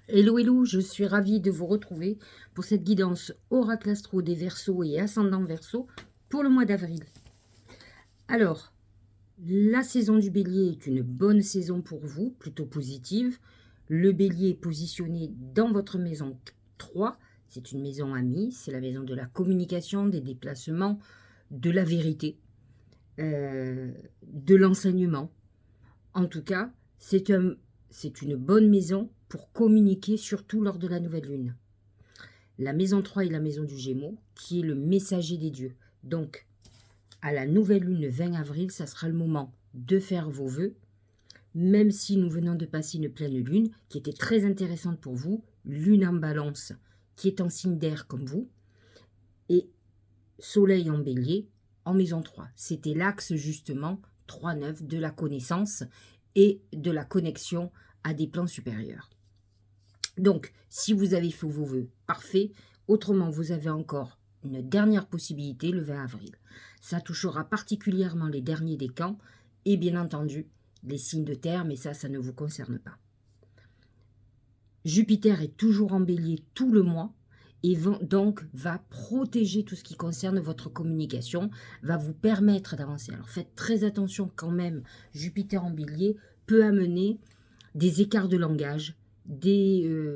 Hello, hello, je suis ravie de vous retrouver pour cette guidance Oracle Astro des Verseaux et Ascendant Verseau pour le mois d'avril. Alors, la saison du Bélier est une bonne saison pour vous, plutôt positive. Le Bélier est positionné dans votre maison 3. C'est une maison amie, c'est la maison de la communication, des déplacements, de la vérité, de l'enseignement. En tout cas, c'est une bonne maison pour communiquer, surtout lors de la nouvelle lune. La maison 3 est la maison du Gémeaux, qui est le messager des dieux. Donc, à la nouvelle lune, le 20 avril, ça sera le moment de faire vos vœux, même si nous venons de passer une pleine lune, qui était très intéressante pour vous, lune en balance, qui est en signe d'air comme vous, et soleil en bélier, en maison 3. C'était l'axe, justement, 3-9, de la connaissance et de la connexion à des plans supérieurs. Donc, si vous avez fait vos vœux, parfait. Autrement, vous avez encore une dernière possibilité le 20 avril. Ça touchera particulièrement les derniers décans et bien entendu les signes de terre, mais ça ne vous concerne pas. Jupiter est toujours en bélier tout le mois et donc va protéger tout ce qui concerne votre communication, va vous permettre d'avancer. Alors faites très attention quand même, Jupiter en bélier peut amener des écarts de langage, des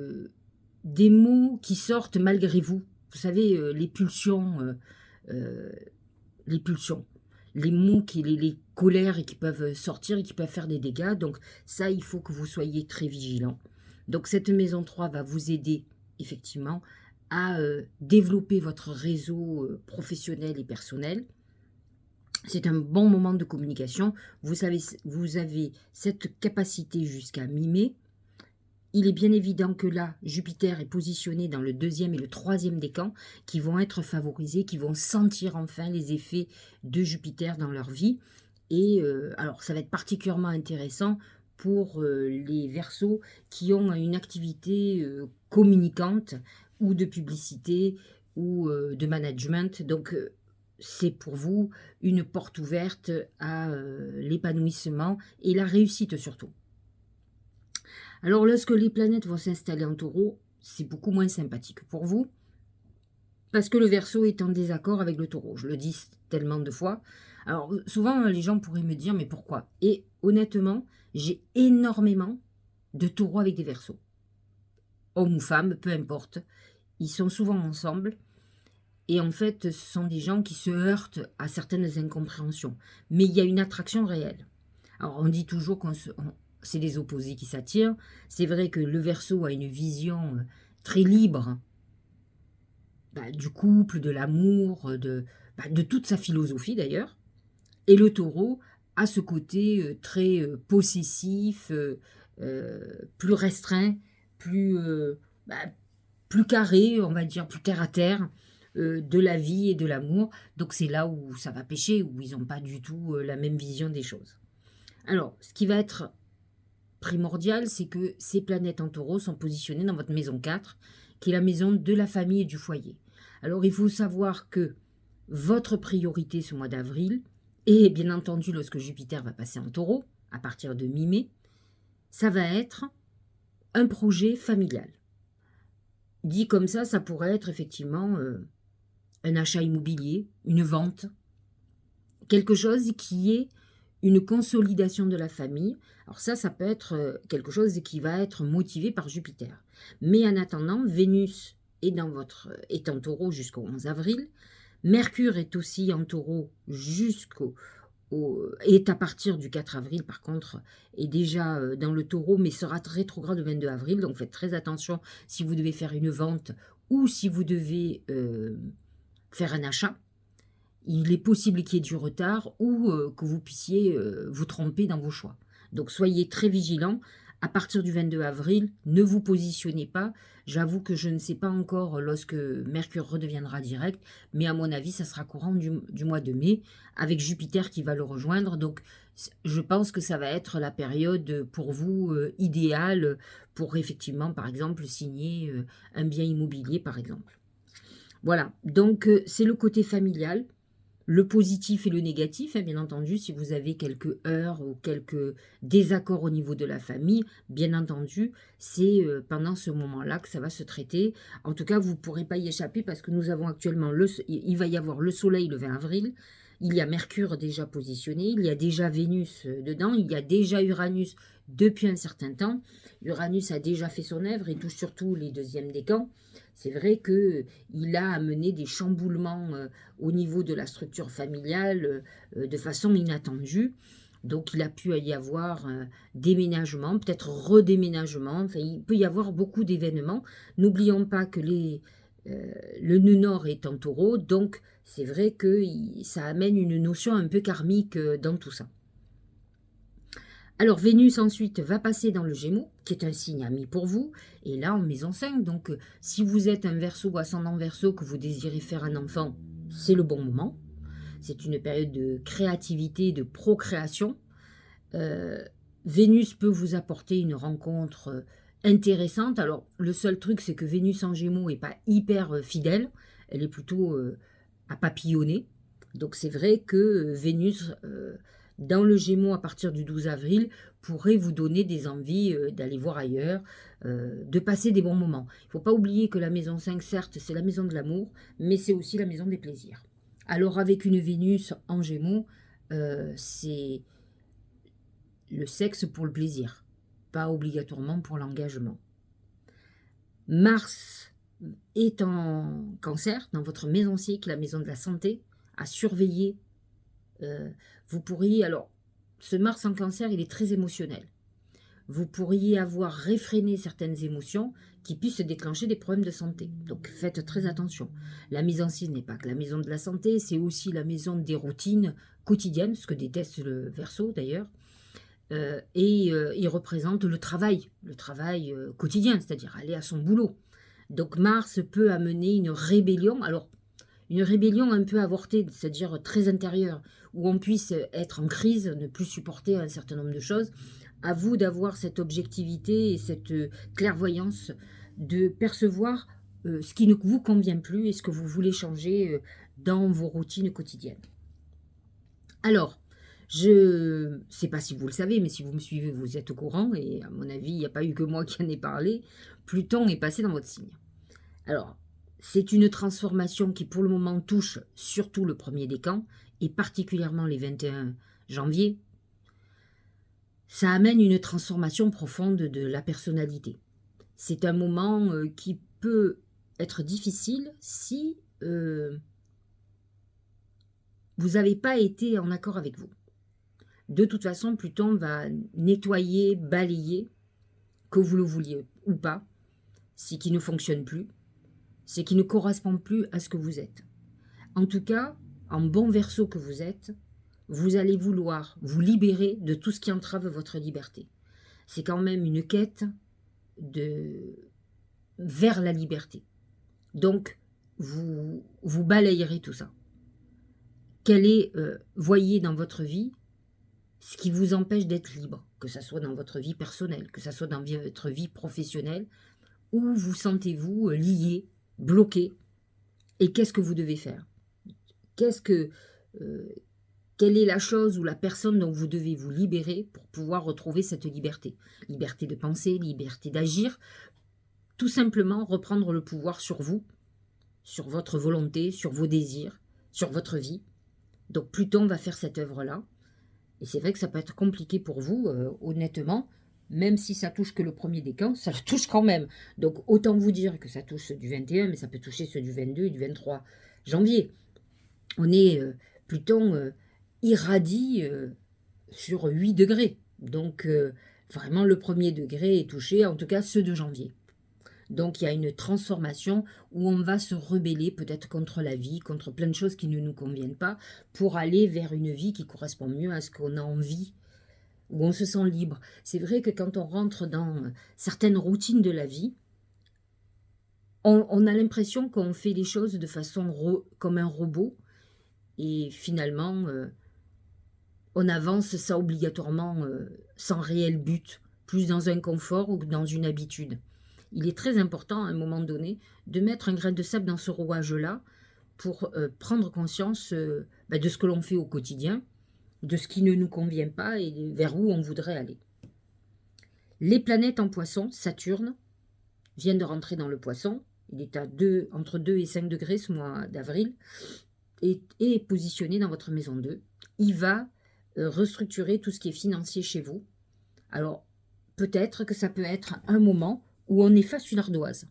mots qui sortent malgré vous. Vous savez, les pulsions, les pulsions, les mots, les colères qui peuvent sortir et qui peuvent faire des dégâts. Donc ça, il faut que vous soyez très vigilant. Donc cette maison 3 va vous aider effectivement à développer votre réseau professionnel et personnel. C'est un bon moment de communication. Vous avez cette capacité jusqu'à mi-mai. Il est bien évident que là, Jupiter est positionné dans le 2e et le 3e décan qui vont être favorisés, qui vont sentir enfin les effets de Jupiter dans leur vie. Et alors, ça va être particulièrement intéressant pour les Verseaux qui ont une activité communicante ou de publicité ou de management. Donc, c'est pour vous une porte ouverte à l'épanouissement et la réussite surtout. Alors, lorsque les planètes vont s'installer en taureau, c'est beaucoup moins sympathique pour vous, parce que le Verseau est en désaccord avec le taureau. Je le dis tellement de fois. Alors, souvent, les gens pourraient me dire, mais pourquoi? Et honnêtement, j'ai énormément de taureaux avec des Verseaux. Hommes ou femmes, peu importe. Ils sont souvent ensemble. Et en fait, ce sont des gens qui se heurtent à certaines incompréhensions. Mais il y a une attraction réelle. Alors, on dit toujours c'est les opposés qui s'attirent. C'est vrai que le Verseau a une vision très libre du couple, de l'amour, de toute sa philosophie d'ailleurs. Et le Taureau a ce côté très possessif, plus restreint, plus, bah, plus carré, on va dire, plus terre à terre, de la vie et de l'amour. Donc c'est là où ça va pêcher, où ils n'ont pas du tout la même vision des choses. Alors, ce qui va être primordial, c'est que ces planètes en taureau sont positionnées dans votre maison 4, qui est la maison de la famille et du foyer. Alors, il faut savoir que votre priorité ce mois d'avril, et bien entendu lorsque Jupiter va passer en taureau, à partir de mi-mai, ça va être un projet familial. Dit comme ça pourrait être effectivement un achat immobilier, une vente, quelque chose qui est une consolidation de la famille. Alors ça peut être quelque chose qui va être motivé par Jupiter. Mais en attendant, Vénus est en taureau jusqu'au 11 avril. Mercure est aussi en taureau est à partir du 4 avril, par contre, est déjà dans le taureau, mais sera rétrograde le 22 avril. Donc faites très attention si vous devez faire une vente ou si vous devez faire un achat. Il est possible qu'il y ait du retard ou que vous puissiez vous tromper dans vos choix. Donc soyez très vigilants. À partir du 22 avril, ne vous positionnez pas. J'avoue que je ne sais pas encore lorsque Mercure redeviendra direct, mais à mon avis, ça sera courant du mois de mai, avec Jupiter qui va le rejoindre. Donc je pense que ça va être la période pour vous idéale pour effectivement, par exemple, signer un bien immobilier, par exemple. Voilà, donc c'est le côté familial. Le positif et le négatif, hein, bien entendu, si vous avez quelques heurts ou quelques désaccords au niveau de la famille, bien entendu, c'est pendant ce moment-là que ça va se traiter. En tout cas, vous ne pourrez pas y échapper parce que nous avons actuellement, il va y avoir le soleil le 20 avril, il y a Mercure déjà positionné, il y a déjà Vénus dedans, il y a déjà Uranus depuis un certain temps. Uranus a déjà fait son œuvre et touche surtout les deuxièmes décans. C'est vrai qu'il a amené des chamboulements au niveau de la structure familiale de façon inattendue. Donc, il a pu y avoir déménagement, peut-être redéménagement. Enfin, il peut y avoir beaucoup d'événements. N'oublions pas que le nœud nord est en taureau. Donc, c'est vrai que ça amène une notion un peu karmique dans tout ça. Alors, Vénus ensuite va passer dans le Gémeaux, qui est un signe ami pour vous, et là en maison 5. Donc, si vous êtes un Verseau ou ascendant Verseau, que vous désirez faire un enfant, c'est le bon moment. C'est une période de créativité, de procréation. Vénus peut vous apporter une rencontre intéressante. Alors, le seul truc, c'est que Vénus en Gémeaux n'est pas hyper fidèle. Elle est plutôt à papillonner. Donc, c'est vrai que Vénus, dans le Gémeaux, à partir du 12 avril, pourrait vous donner des envies d'aller voir ailleurs, de passer des bons moments. Il ne faut pas oublier que la maison 5, certes, c'est la maison de l'amour, mais c'est aussi la maison des plaisirs. Alors, avec une Vénus en Gémeaux, c'est le sexe pour le plaisir, pas obligatoirement pour l'engagement. Mars est en Cancer, dans votre maison 6, la maison de la santé, à surveiller. Vous pourriez, alors, ce Mars en Cancer, il est très émotionnel. Vous pourriez avoir réfréné certaines émotions qui puissent déclencher des problèmes de santé. Donc faites très attention. La maison 6 n'est pas que la maison de la santé, c'est aussi la maison des routines quotidiennes, ce que déteste le Verseau d'ailleurs. Il représente le travail quotidien, c'est-à-dire aller à son boulot. Donc Mars peut amener une rébellion, alors une rébellion un peu avortée, c'est-à-dire très intérieure, où on puisse être en crise, ne plus supporter un certain nombre de choses. À vous d'avoir cette objectivité et cette clairvoyance de percevoir ce qui ne vous convient plus et ce que vous voulez changer dans vos routines quotidiennes. Alors, je ne sais pas si vous le savez, mais si vous me suivez, vous êtes au courant, et à mon avis, il n'y a pas eu que moi qui en ai parlé, Pluton est passé dans votre signe. Alors, c'est une transformation qui pour le moment touche surtout le premier décan, et particulièrement les 21 janvier. Ça amène une transformation profonde de la personnalité. C'est un moment qui peut être difficile si vous n'avez pas été en accord avec vous. De toute façon, Pluton va nettoyer, balayer, que vous le vouliez ou pas, ce qui ne fonctionne plus, ce qui ne correspond plus à ce que vous êtes. En tout cas, en bon Verseau que vous êtes, vous allez vouloir vous libérer de tout ce qui entrave votre liberté. C'est quand même une quête vers la liberté. Donc, vous balayerez tout ça. Voyez dans votre vie ce qui vous empêche d'être libre, que ce soit dans votre vie personnelle, que ce soit dans votre vie professionnelle, où vous sentez-vous lié, bloqué, et qu'est-ce que vous devez faire? Quelle est la chose ou la personne dont vous devez vous libérer pour pouvoir retrouver cette liberté? Liberté de penser, liberté d'agir, tout simplement reprendre le pouvoir sur vous, sur votre volonté, sur vos désirs, sur votre vie. Donc Pluton va faire cette œuvre-là. Et c'est vrai que ça peut être compliqué pour vous, honnêtement, même si ça touche que le premier décan, ça le touche quand même. Donc autant vous dire que ça touche ceux du 21, mais ça peut toucher ceux du 22 et du 23 janvier. On est, Pluton irradie sur 8 degrés. Donc vraiment le premier degré est touché, en tout cas ceux de janvier. Donc il y a une transformation où on va se rebeller peut-être contre la vie, contre plein de choses qui ne nous conviennent pas, pour aller vers une vie qui correspond mieux à ce qu'on a envie, où on se sent libre. C'est vrai que quand on rentre dans certaines routines de la vie, on a l'impression qu'on fait les choses de façon comme un robot, et finalement on avance ça obligatoirement sans réel but, plus dans un confort ou dans une habitude. Il est très important à un moment donné de mettre un grain de sable dans ce rouage-là pour prendre conscience de ce que l'on fait au quotidien, de ce qui ne nous convient pas et vers où on voudrait aller. Les planètes en poisson, Saturne, vient de rentrer dans le poisson. Il est à entre 2 et 5 degrés ce mois d'avril et est positionné dans votre maison 2. Il va restructurer tout ce qui est financier chez vous. Alors, peut-être que ça peut être un moment où on efface une ardoise,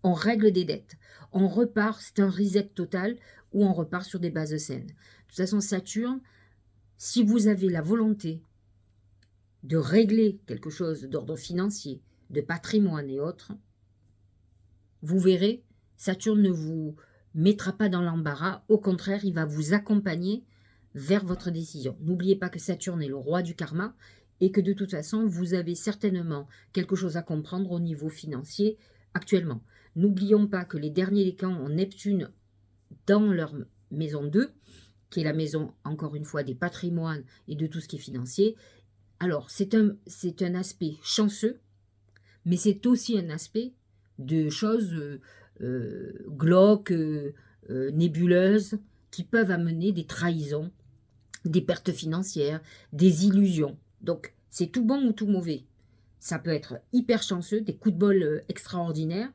on règle des dettes, on repart, c'est un reset total, où on repart sur des bases saines. De toute façon, Saturne, si vous avez la volonté de régler quelque chose d'ordre financier, de patrimoine et autres, vous verrez, Saturne ne vous mettra pas dans l'embarras, au contraire, il va vous accompagner vers votre décision. N'oubliez pas que Saturne est le roi du karma et que de toute façon, vous avez certainement quelque chose à comprendre au niveau financier actuellement. N'oublions pas que les derniers décans ont Neptune dans leur maison 2, qui est la maison, encore une fois, des patrimoines et de tout ce qui est financier. Alors, c'est un aspect chanceux, mais c'est aussi un aspect de choses glauques, nébuleuses, qui peuvent amener des trahisons, des pertes financières, des illusions. Donc, c'est tout bon ou tout mauvais. Ça peut être hyper chanceux, des coups de bol extraordinaires,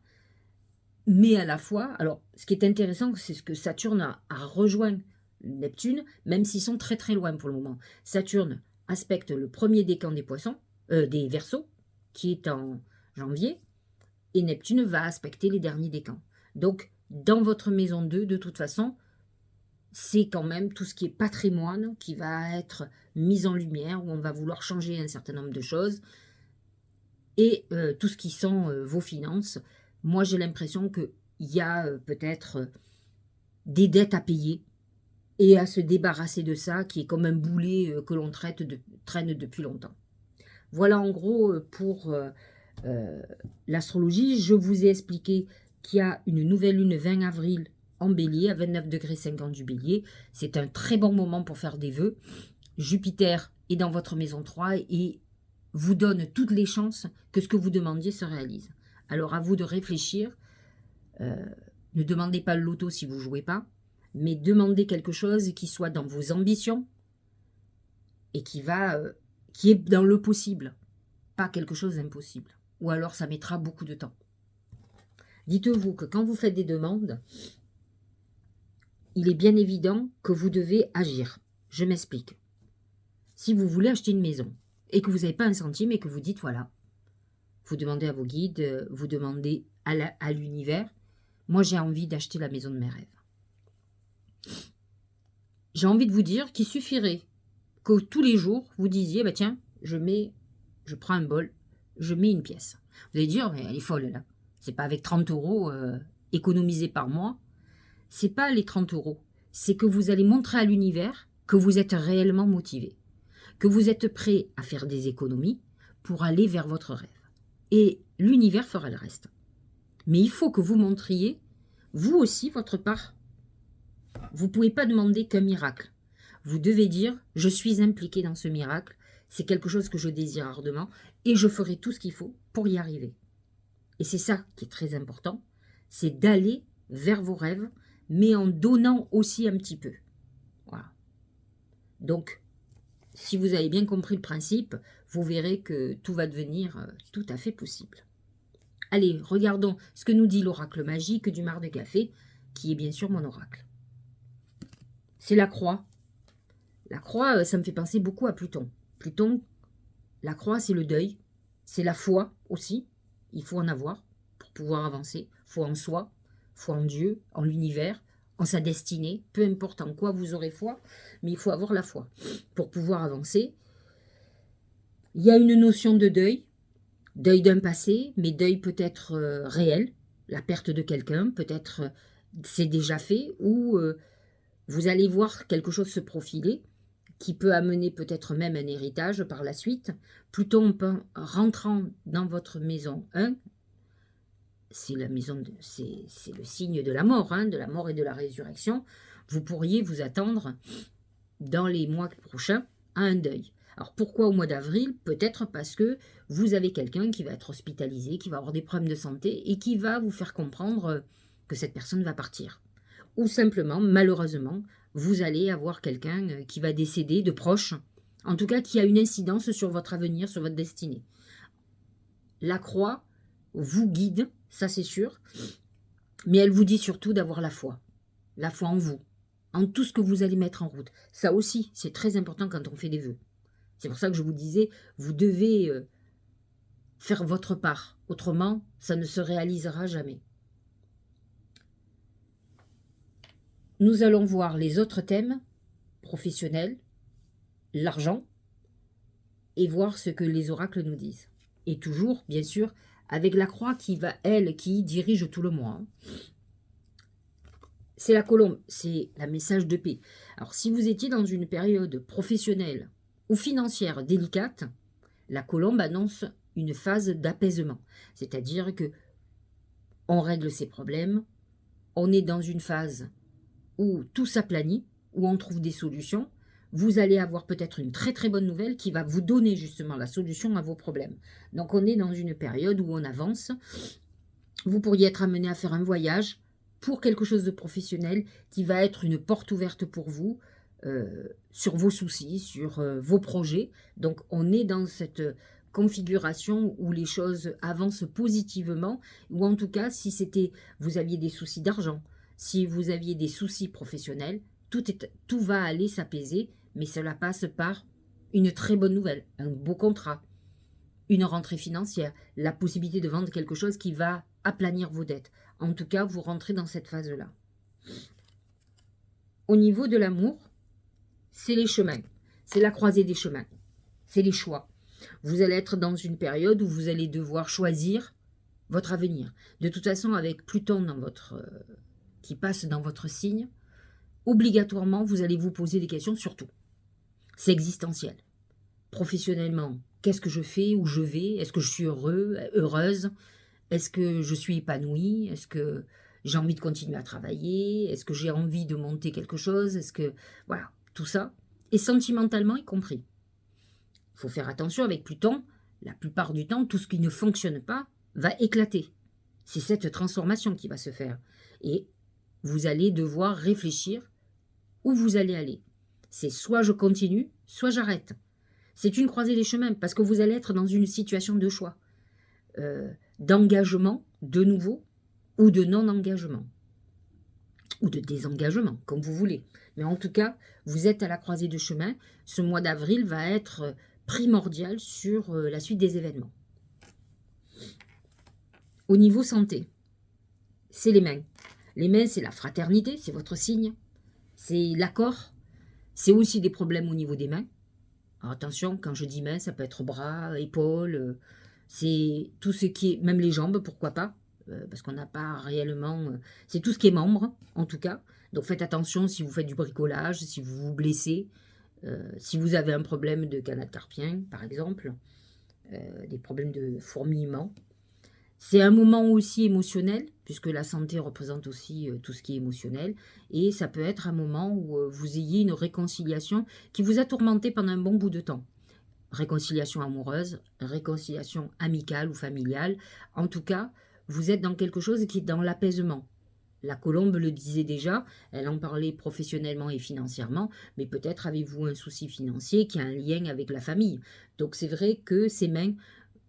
mais à la fois, alors, ce qui est intéressant, c'est ce que Saturne a rejoint Neptune, même s'ils sont très très loin pour le moment. Saturne aspecte le premier décan des poissons, des Verseaux, qui est en janvier, et Neptune va aspecter les derniers décans. Donc, dans votre maison 2, de toute façon, c'est quand même tout ce qui est patrimoine qui va être mis en lumière, où on va vouloir changer un certain nombre de choses, et tout ce qui sont vos finances. Moi, j'ai l'impression qu'il y a peut-être des dettes à payer et à se débarrasser de ça, qui est comme un boulet que l'on traîne depuis longtemps. Voilà en gros pour l'astrologie. Je vous ai expliqué qu'il y a une nouvelle lune 20 avril en bélier, à 29 degrés 50 du bélier. C'est un très bon moment pour faire des vœux. Jupiter est dans votre maison 3 et vous donne toutes les chances que ce que vous demandiez se réalise. Alors à vous de réfléchir. Ne demandez pas le loto si vous ne jouez pas, mais demandez quelque chose qui soit dans vos ambitions et qui est dans le possible, pas quelque chose d'impossible. Ou alors ça mettra beaucoup de temps. Dites-vous que quand vous faites des demandes, il est bien évident que vous devez agir. Je m'explique. Si vous voulez acheter une maison et que vous n'avez pas un centime et que vous dites voilà, vous demandez à vos guides, vous demandez à l'univers, moi j'ai envie d'acheter la maison de mes rêves. J'ai envie de vous dire qu'il suffirait que tous les jours vous disiez tiens, je prends un bol, je mets une pièce. Vous allez dire mais elle est folle là. C'est pas avec 30 € économisés par mois. C'est pas les 30 €. C'est que vous allez montrer à l'univers que vous êtes réellement motivé, que vous êtes prêt à faire des économies pour aller vers votre rêve. Et l'univers fera le reste. Mais il faut que vous montriez, vous aussi, votre part. Vous ne pouvez pas demander qu'un miracle. Vous devez dire, je suis impliqué dans ce miracle, c'est quelque chose que je désire ardemment, et je ferai tout ce qu'il faut pour y arriver. Et c'est ça qui est très important, c'est d'aller vers vos rêves, mais en donnant aussi un petit peu. Voilà. Donc, si vous avez bien compris le principe, vous verrez que tout va devenir tout à fait possible. Allez, regardons ce que nous dit l'oracle magique du Mar de Café, qui est bien sûr mon oracle. C'est la croix. La croix, ça me fait penser beaucoup à Pluton. Pluton, la croix, c'est le deuil, c'est la foi aussi. Il faut en avoir pour pouvoir avancer. Foi en soi, foi en Dieu, en l'univers, en sa destinée. Peu importe en quoi vous aurez foi, mais il faut avoir la foi pour pouvoir avancer. Il y a une notion de deuil. Deuil d'un passé, mais deuil peut-être réel, la perte de quelqu'un, peut-être c'est déjà fait, ou vous allez voir quelque chose se profiler, qui peut amener peut-être même un héritage par la suite. Pluton rentrant dans votre maison 1, c'est le signe de la mort et de la résurrection. Vous pourriez vous attendre dans les mois prochains à un deuil. Alors pourquoi au mois d'avril? Peut-être parce que vous avez quelqu'un qui va être hospitalisé, qui va avoir des problèmes de santé et qui va vous faire comprendre que cette personne va partir. ou simplement, malheureusement, vous allez avoir quelqu'un qui va décéder de proche, en tout cas qui a une incidence sur votre avenir, sur votre destinée. La croix vous guide, ça c'est sûr, mais elle vous dit surtout d'avoir la foi en vous, en tout ce que vous allez mettre en route. Ça aussi, c'est très important quand on fait des vœux. C'est pour ça que je vous disais, vous devez faire votre part, autrement, ça ne se réalisera jamais. Nous allons voir les autres thèmes professionnels, l'argent, et voir ce que les oracles nous disent. Et toujours, bien sûr, avec la croix qui dirige tout le mois. C'est la colombe, c'est la message de paix. Alors, si vous étiez dans une période professionnelle ou financière délicate, la colombe annonce une phase d'apaisement. C'est-à-dire que on règle ses problèmes, on est dans une phase où tout s'aplanit, où on trouve des solutions. Vous allez avoir peut-être une très très bonne nouvelle qui va vous donner justement la solution à vos problèmes. Donc on est dans une période où on avance. Vous pourriez être amené à faire un voyage pour quelque chose de professionnel qui va être une porte ouverte pour vous sur vos soucis, sur vos projets. Donc on est dans cette configuration où les choses avancent positivement, ou en tout cas si vous aviez des soucis d'argent, si vous aviez des soucis professionnels, tout va aller s'apaiser, mais cela passe par une très bonne nouvelle, un beau contrat, une rentrée financière, la possibilité de vendre quelque chose qui va aplanir vos dettes. En tout cas, vous rentrez dans cette phase-là. Au niveau de l'amour, c'est les chemins, c'est la croisée des chemins, c'est les choix. Vous allez être dans une période où vous allez devoir choisir votre avenir. De toute façon, avec Pluton qui passe dans votre signe, obligatoirement, vous allez vous poser des questions sur tout. C'est existentiel. Professionnellement, qu'est-ce que je fais, où je vais, est-ce que je suis heureuse, est-ce que je suis épanouie, est-ce que j'ai envie de continuer à travailler, est-ce que j'ai envie de monter quelque chose, est-ce que... Voilà, tout ça, et sentimentalement y compris. Il faut faire attention avec Pluton, la plupart du temps, tout ce qui ne fonctionne pas va éclater. C'est cette transformation qui va se faire. Et vous allez devoir réfléchir où vous allez aller. C'est soit je continue, soit j'arrête. C'est une croisée des chemins, parce que vous allez être dans une situation de choix, d'engagement, de nouveau, ou de non-engagement, ou de désengagement, comme vous voulez. Mais en tout cas, vous êtes à la croisée de chemin. Ce mois d'avril va être primordial sur la suite des événements. Au niveau santé, c'est les mains. Les mains, c'est la fraternité, c'est votre signe. C'est l'accord. C'est aussi des problèmes au niveau des mains. Alors attention, quand je dis mains, ça peut être bras, épaules. C'est tout ce qui est, même les jambes, pourquoi pas. Parce qu'on n'a pas réellement... c'est tout ce qui est membres, en tout cas. Donc faites attention si vous faites du bricolage, si vous vous blessez, si vous avez un problème de canal carpien, par exemple, des problèmes de fourmillement. C'est un moment aussi émotionnel, puisque la santé représente aussi tout ce qui est émotionnel. Et ça peut être un moment où vous ayez une réconciliation qui vous a tourmenté pendant un bon bout de temps. Réconciliation amoureuse, réconciliation amicale ou familiale. En tout cas, vous êtes dans quelque chose qui est dans l'apaisement. La colombe le disait déjà, elle en parlait professionnellement et financièrement, mais peut-être avez-vous un souci financier qui a un lien avec la famille. Donc c'est vrai que ces mains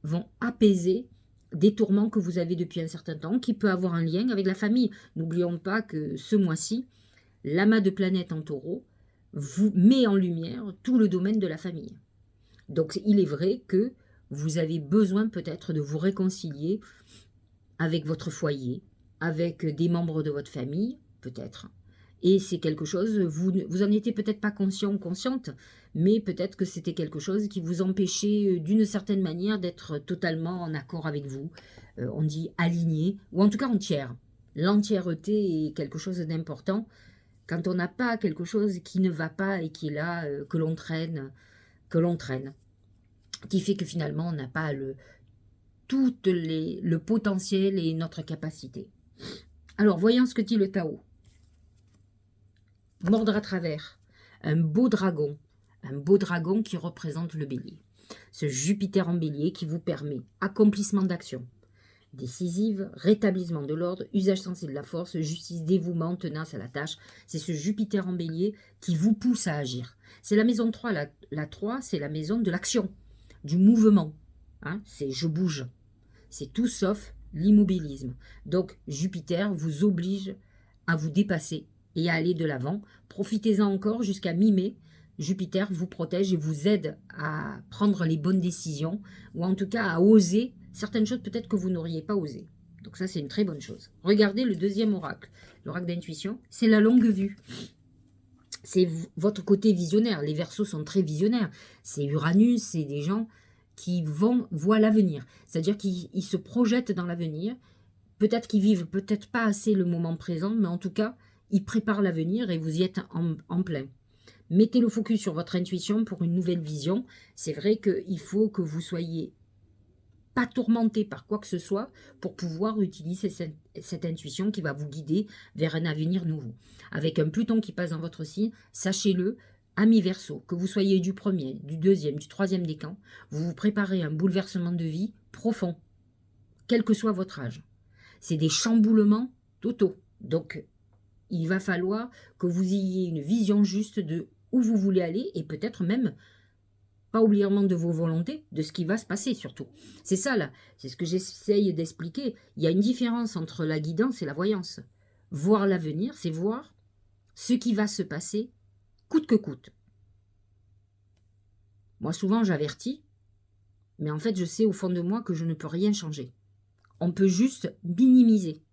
vont apaiser des tourments que vous avez depuis un certain temps, qui peut avoir un lien avec la famille. N'oublions pas que ce mois-ci, l'amas de planètes en taureau vous met en lumière tout le domaine de la famille. Donc il est vrai que vous avez besoin peut-être de vous réconcilier avec votre foyer, avec des membres de votre famille, peut-être. Et c'est quelque chose, vous en étiez peut-être pas conscient ou consciente, mais peut-être que c'était quelque chose qui vous empêchait d'une certaine manière d'être totalement en accord avec vous. On dit aligné, ou en tout cas entière. L'entièreté est quelque chose d'important. Quand on n'a pas quelque chose qui ne va pas et qui est là, que l'on traîne, qui fait que finalement on n'a pas le potentiel et notre capacité. Alors, voyons ce que dit le Tao. Mordre à travers, un beau dragon qui représente le bélier. Ce Jupiter en bélier qui vous permet accomplissement d'action, décisive, rétablissement de l'ordre, usage sensé de la force, justice, dévouement, tenace à la tâche. C'est ce Jupiter en bélier qui vous pousse à agir. C'est la maison 3. La 3, c'est la maison de l'action, du mouvement. Hein, c'est je bouge. C'est tout sauf l'immobilisme. Donc Jupiter vous oblige à vous dépasser et à aller de l'avant. Profitez-en encore jusqu'à mi-mai. Jupiter vous protège et vous aide à prendre les bonnes décisions, ou en tout cas à oser certaines choses peut-être que vous n'auriez pas osé. Donc ça, c'est une très bonne chose. Regardez le deuxième oracle. L'oracle d'intuition, c'est la longue vue. C'est votre côté visionnaire. Les Verseaux sont très visionnaires. C'est Uranus, c'est des gens qui voient l'avenir. C'est-à-dire qu'ils se projettent dans l'avenir. Peut-être qu'ils vivent peut-être pas assez le moment présent, mais en tout cas, ils préparent l'avenir et vous y êtes en plein. Mettez le focus sur votre intuition pour une nouvelle vision. C'est vrai qu'il faut que vous soyez pas tourmenté par quoi que ce soit pour pouvoir utiliser cette intuition qui va vous guider vers un avenir nouveau. Avec un Pluton qui passe dans votre signe, sachez-le, amis Verseau, que vous soyez du premier, du deuxième, du troisième décan, vous vous préparez à un bouleversement de vie profond, quel que soit votre âge. C'est des chamboulements totaux. Donc, il va falloir que vous ayez une vision juste de où vous voulez aller et peut-être même, pas oublièrement de vos volontés, de ce qui va se passer surtout. C'est ça là, c'est ce que j'essaye d'expliquer. Il y a une différence entre la guidance et la voyance. Voir l'avenir, c'est voir ce qui va se passer coûte que coûte. Moi souvent j'avertis, mais en fait je sais au fond de moi que je ne peux rien changer. On peut juste minimiser.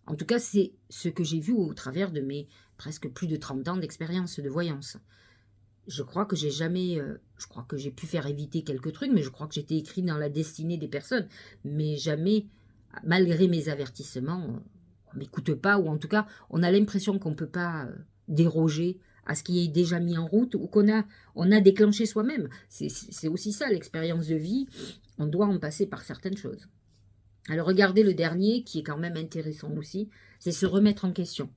En tout cas, c'est ce que j'ai vu au travers de mes presque plus de 30 ans d'expérience de voyance. Je crois que j'ai jamais... je crois que j'ai pu faire éviter quelques trucs, mais je crois que j'étais écrit dans la destinée des personnes. Mais jamais, malgré mes avertissements, on ne m'écoute pas, ou en tout cas, on a l'impression qu'on ne peut pas déroger à ce qui est déjà mis en route, ou on a déclenché soi-même. C'est aussi ça, l'expérience de vie. On doit en passer par certaines choses. Alors regardez le dernier, qui est quand même intéressant aussi, c'est se remettre en question.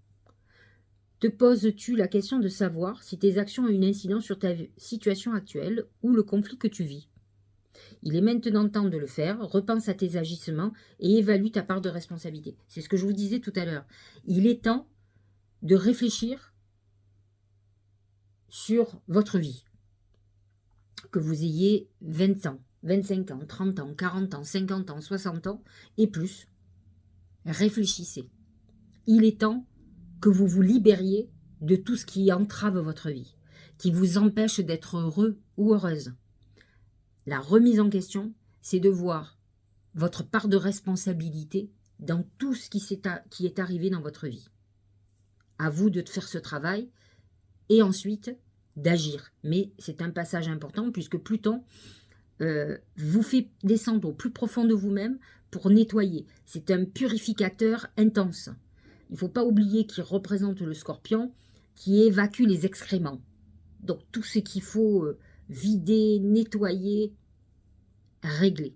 Te poses-tu la question de savoir si tes actions ont une incidence sur ta situation actuelle ou le conflit que tu vis? Il est maintenant temps de le faire, repense à tes agissements et évalue ta part de responsabilité. C'est ce que je vous disais tout à l'heure. Il est temps de réfléchir sur votre vie. Que vous ayez 20 ans, 25 ans, 30 ans, 40 ans, 50 ans, 60 ans et plus, réfléchissez. Il est temps que vous vous libériez de tout ce qui entrave votre vie, qui vous empêche d'être heureux ou heureuse. La remise en question, c'est de voir votre part de responsabilité dans tout ce qui est arrivé dans votre vie. À vous de faire ce travail et ensuite d'agir. Mais c'est un passage important puisque Pluton vous fait descendre au plus profond de vous-même pour nettoyer. C'est un purificateur intense. Il ne faut pas oublier qu'il représente le Scorpion qui évacue les excréments. Donc tout ce qu'il faut vider, nettoyer, régler.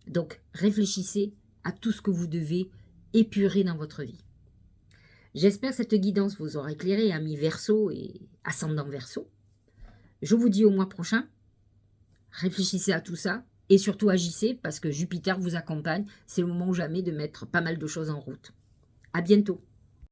Donc réfléchissez à tout ce que vous devez épurer dans votre vie. J'espère que cette guidance vous aura éclairé, amis Verseau et ascendant Verseau. Je vous dis au mois prochain. Réfléchissez à tout ça et surtout agissez parce que Jupiter vous accompagne. C'est le moment ou jamais de mettre pas mal de choses en route. À bientôt.